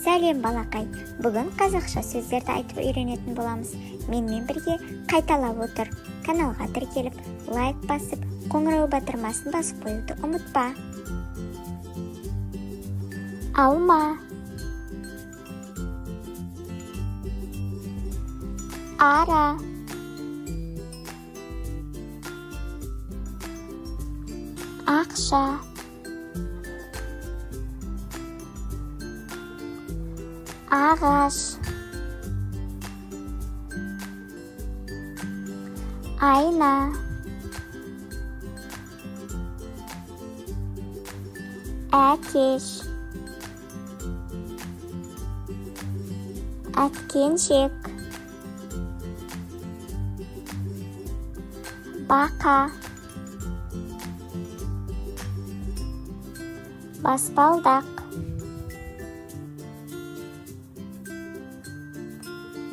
Сәлем балақай, бүгін қазақша сөздерді айтып үйренетін боламыз. Менімен бірге қайталап отыр. Каналға тіркеліп, лайк басып, қоңырау батырмасын басып қоюды ұмытпа. Алма, ара, ақша, ағаш, айна, әтеш, әткеншек, бақа, баспалдақ,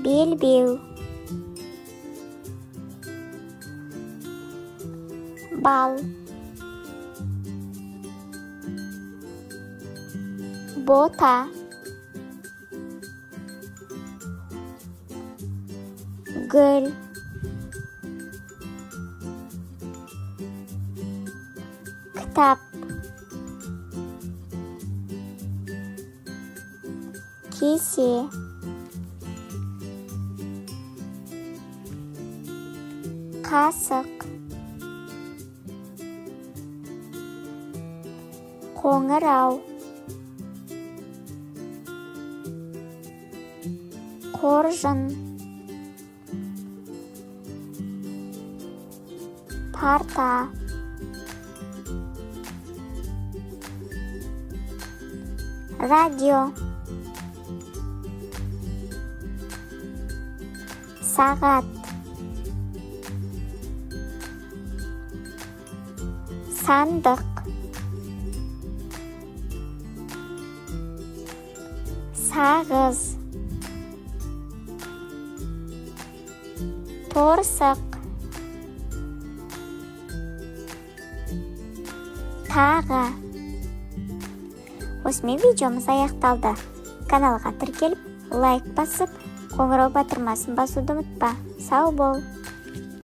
белбеу, бал, бота, гүл, кітап, кесе, қасық, қоңырау, қоржын, парта, радио, сағат, сандық, сағыз, торсық, тағы. Осымен видеомыз аяқталды. Каналға тіркеліп, лайк басып, қоңырау батырмасын басуды ұмытпа. Сау бол!